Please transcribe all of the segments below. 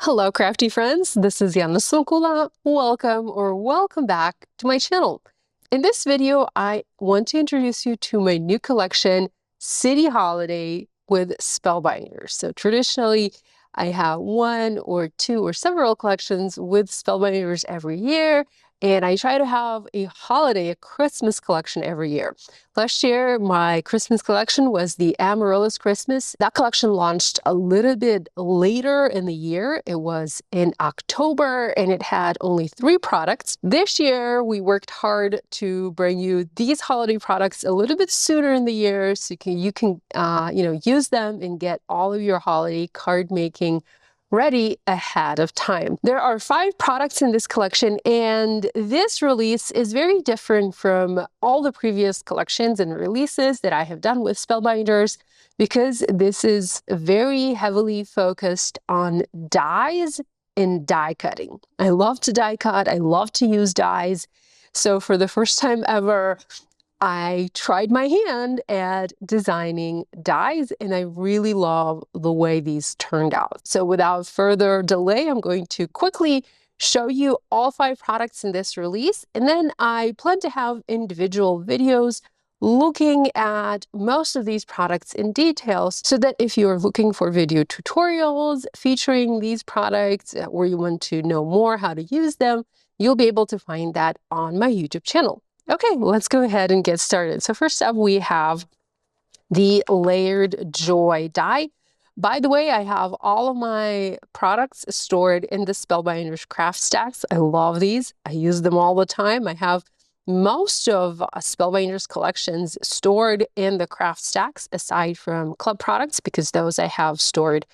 Hello, crafty friends. This is Yana Smakula. Welcome back to my channel. In this video, I want to introduce you to my new collection, City Holiday with Spellbinders. So traditionally, I have one or two or several collections with Spellbinders every year, and I try to have a Christmas collection every year. Last year, my Christmas collection was the Amaryllis Christmas. That collection launched a little bit later in the year. It was in October, and it had only 3 products. This year, we worked hard to bring you these holiday products a little bit sooner in the year, so you can use them and get all of your holiday card making ready ahead of time. There are 5 products in this collection, and this release is very different from all the previous collections and releases that I have done with Spellbinders, because this is very heavily focused on dies and die cutting. I love to die cut. I love to use dies. So for the first time ever, I tried my hand at designing dies, and I really love the way these turned out. So without further delay, I'm going to quickly show you all 5 products in this release, and then I plan to have individual videos looking at most of these products in details, so that if you're looking for video tutorials featuring these products, or you want to know more how to use them, you'll be able to find that on my YouTube channel. Okay, let's go ahead and get started. So first up, we have the Layered Joy die. By the way, I have all of my products stored in the Spellbinders craft stacks. I love these. I use them all the time. I have most of Spellbinders collections stored in the craft stacks, aside from club products, because those I have stored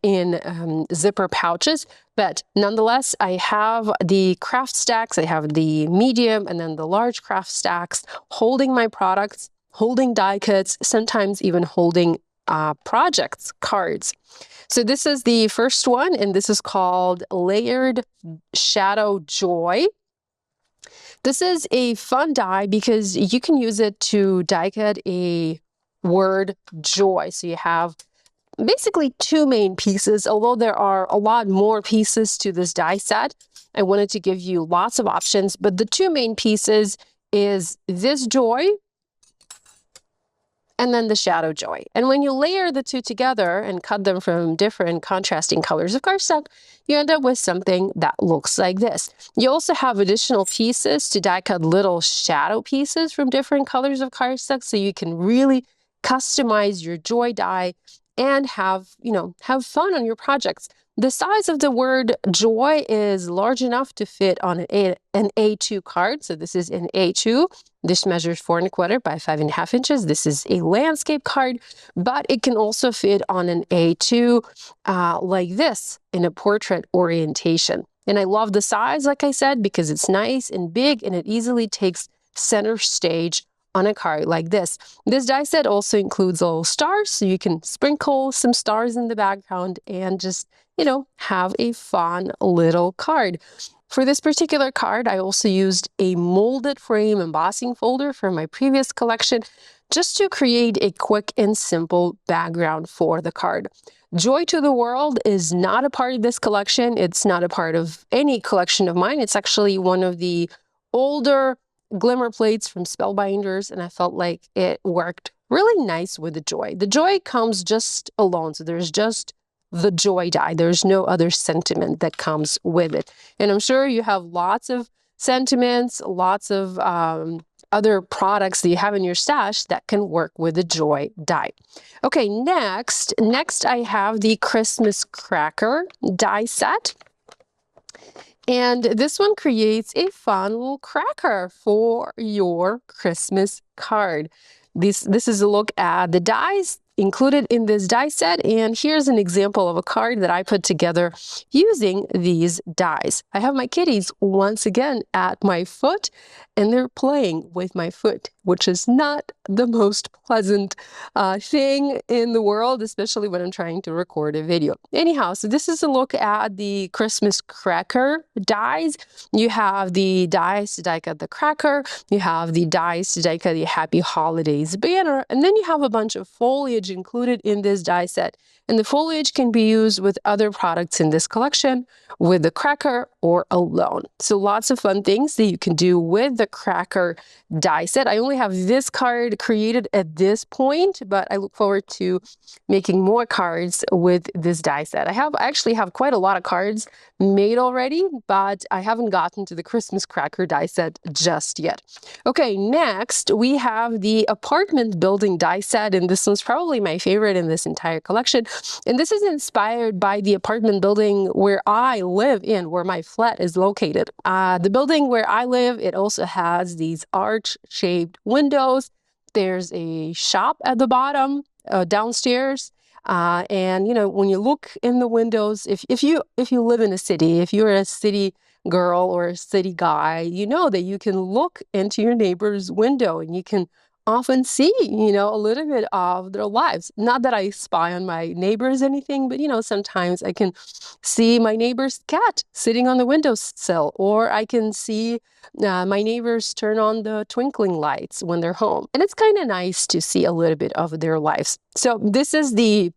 in zipper pouches. But nonetheless, I have the craft stacks, I have the medium and then the large craft stacks holding my products, holding die cuts, sometimes even holding projects, cards. So this is the first one, and this is called Layered Shadow Joy. This is a fun die because you can use it to die cut a word joy. So you have basically 2 main pieces, although there are a lot more pieces to this die set. I wanted to give you lots of options, but the 2 main pieces is this joy and then the shadow joy. And when you layer the 2 together and cut them from different contrasting colors of cardstock, you end up with something that looks like this. You also have additional pieces to die cut little shadow pieces from different colors of cardstock, so you can really customize your joy die and have fun on your projects. The size of the word joy is large enough to fit on an A2 card. So this is an A2. This measures 4¼ by 5½ inches. This is a landscape card, but it can also fit on an A2 like this in a portrait orientation. And I love the size, like I said, because it's nice and big, and it easily takes center stage on a card like this. This die set also includes little stars, so you can sprinkle some stars in the background and just, have a fun little card. For this particular card, I also used a molded frame embossing folder from my previous collection, just to create a quick and simple background for the card. Joy to the World is not a part of this collection. It's not a part of any collection of mine. It's actually one of the older glimmer plates from Spellbinders, and I felt like it worked really nice with the joy. The joy comes just alone, so there's just the joy die. There's no other sentiment that comes with it. And I'm sure you have lots of sentiments, lots of other products that you have in your stash that can work with the joy die. Okay, next I have the Christmas Cracker die set. And this one creates a fun little cracker for your Christmas card. This is a look at the dies included in this die set, and here's an example of a card that I put together using these dies. I have my kitties once again at my foot, and they're playing with my foot, which is not the most pleasant thing in the world, especially when I'm trying to record a video. Anyhow, so this is a look at the Christmas cracker dies. You have the dies to die cut the cracker, you have the dies to die cut the Happy Holidays banner, and then you have a bunch of foliage foliage included in this die set. And the foliage can be used with other products in this collection, with the cracker or alone. So lots of fun things that you can do with the cracker die set. I only have this card created at this point, but I look forward to making more cards with this die set. I actually have quite a lot of cards made already, but I haven't gotten to the Christmas cracker die set just yet. Okay, next we have the apartment building die set, and this one's probably my favorite in this entire collection. And this is inspired by the apartment building where I live in, where my flat is located. The building where I live, it also has these arch-shaped windows. There's a shop at the bottom, downstairs. And you know, when you look in the windows, if you live in a city, if you're a city girl or a city guy, you know that you can look into your neighbor's window and you can often see, you know, a little bit of their lives. Not that I spy on my neighbors or anything, but you know, sometimes I can see my neighbor's cat sitting on the windowsill, or I can see my neighbors turn on the twinkling lights when they're home. And it's kind of nice to see a little bit of their lives. So this is the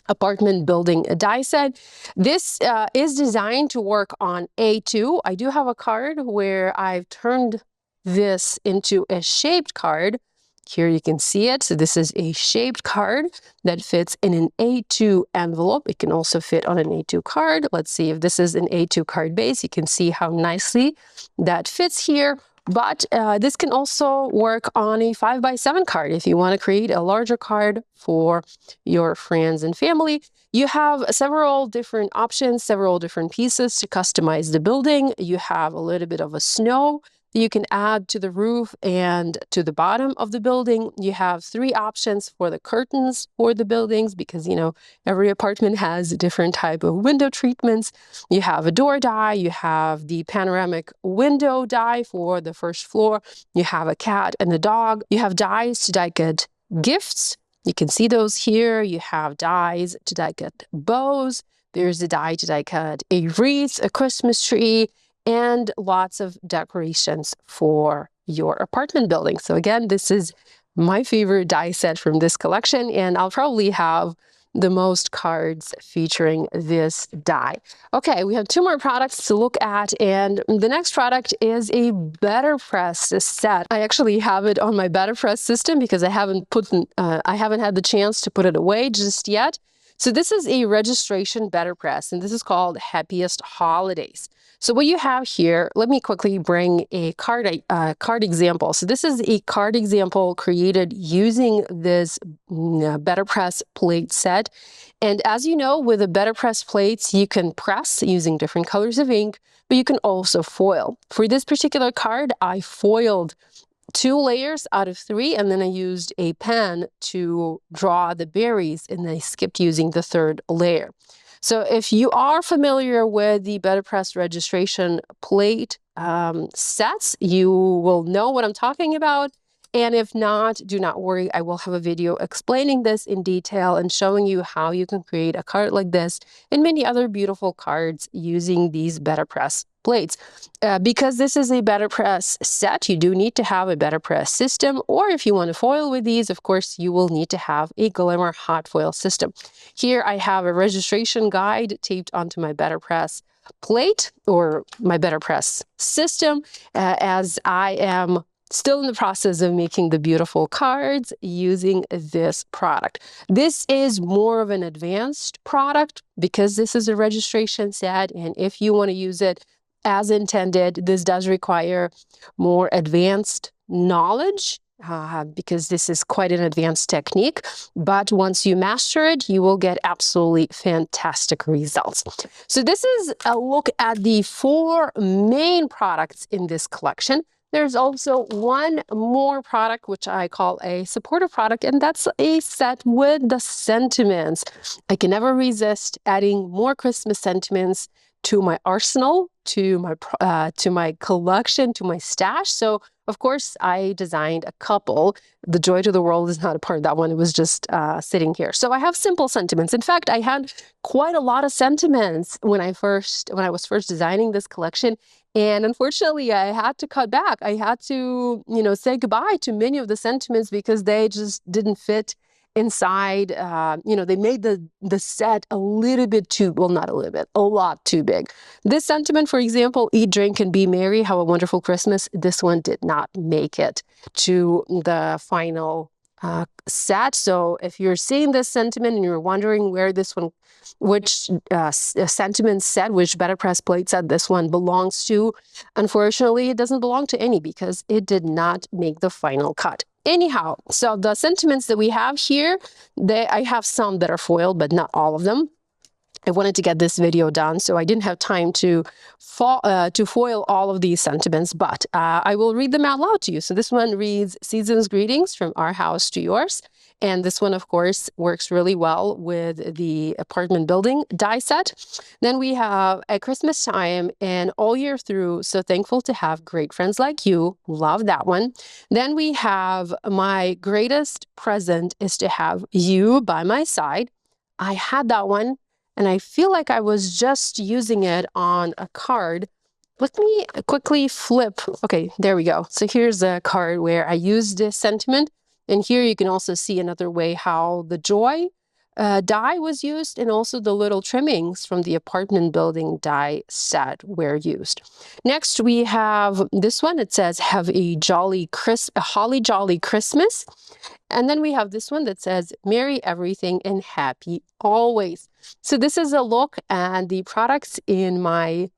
apartment building die set. This is designed to work on A2. I do have a card where I've turned this into a shaped card. Here you can see it. So this is a shaped card that fits in an A2 envelope. It can also fit on an A2 card. Let's see if this is an A2 card base. You can see how nicely that fits here. But this can also work on a 5x7 card if you want to create a larger card for your friends and family. You have several different options, several different pieces to customize the building. You have a little bit of a snow that you can add to the roof and to the bottom of the building. You have 3 options for the curtains for the buildings because, you know, every apartment has a different type of window treatments. You have a door die, you have the panoramic window die for the first floor, you have a cat and a dog, you have dies to die cut gifts. You can see those here. You have dies to die cut bows. There's a die to die cut a wreath, a Christmas tree, and lots of decorations for your apartment building. So again, this is my favorite die set from this collection, and I'll probably have the most cards featuring this die. Okay, we have 2 more products to look at, and the next product is a BetterPress set. I actually have it on my BetterPress system because I haven't had the chance to put it away just yet. So this is a registration BetterPress, and this is called Happiest Holidays. So what you have here, let me quickly bring a card example. So this is a card example created using this BetterPress plate set. And as you know, with the BetterPress plates, you can press using different colors of ink, but you can also foil. For this particular card, I foiled 2 layers out of 3, and then I used a pen to draw the berries, and I skipped using the 3rd layer. So if you are familiar with the BetterPress registration plate sets, you will know what I'm talking about. And if not, do not worry. I will have a video explaining this in detail and showing you how you can create a card like this and many other beautiful cards using these BetterPress plates. Because this is a BetterPress set, you do need to have a BetterPress system, or if you want to foil with these, of course, you will need to have a Glimmer hot foil system. Here I have a registration guide taped onto my BetterPress plate or my BetterPress system, as I am still in the process of making the beautiful cards using this product. This is more of an advanced product because this is a registration set, and if you want to use it as intended, this does require more advanced knowledge because this is quite an advanced technique. But once you master it, you will get absolutely fantastic results. So this is a look at the 4 main products in this collection. There's also one more product, which I call a supportive product, and that's a set with the sentiments. I can never resist adding more Christmas sentiments to my arsenal, to my collection, to my stash. So of course, I designed a couple. The Joy to the World is not a part of that one. It was just sitting here. So I have simple sentiments. In fact, I had quite a lot of sentiments when I was first designing this collection. And unfortunately, I had to cut back. I had to, say goodbye to many of the sentiments because they just didn't fit inside. They made the set a little bit too, well, not a little bit, a lot too big. This sentiment, for example, eat, drink, and be merry, have a wonderful Christmas, this one did not make it to the final set. So if you're seeing this sentiment and you're wondering where this one, which sentiment set, which BetterPress plate set this one belongs to, unfortunately, it doesn't belong to any because it did not make the final cut. Anyhow, so the sentiments that we have here, I have some that are foiled, but not all of them. I wanted to get this video done, so I didn't have time to foil all of these sentiments, but I will read them out loud to you. So this one reads, "Season's greetings from our house to yours." And this one, of course, works really well with the apartment building die set. Then we have at Christmas time and all year through, so thankful to have great friends like you. Love that one. Then we have my greatest present is to have you by my side. I had that one, and I feel like I was just using it on a card. Let me quickly flip. Okay, there we go. So here's a card where I used this sentiment. And here you can also see another way how the joy die was used, and also the little trimmings from the apartment building die set were used. Next, we have this one. It says, "Have a holly jolly Christmas." And then we have this one that says, "Merry everything and happy always." So this is a look at the products in my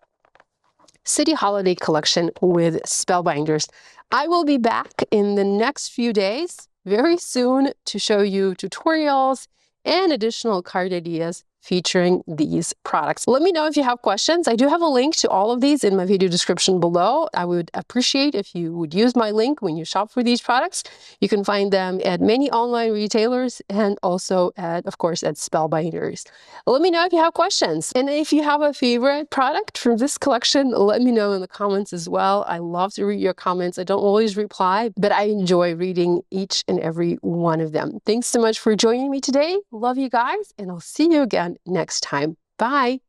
City Holiday collection with Spellbinders. I will be back in the next few days, very soon, to show you tutorials and additional card ideas featuring these products. Let me know if you have questions. I do have a link to all of these in my video description below. I would appreciate if you would use my link when you shop for these products. You can find them at many online retailers and also at, of course, at Spellbinders. Let me know if you have questions. And if you have a favorite product from this collection, let me know in the comments as well. I love to read your comments. I don't always reply, but I enjoy reading each and every one of them. Thanks so much for joining me today. Love you guys, and I'll see you again next time. Bye.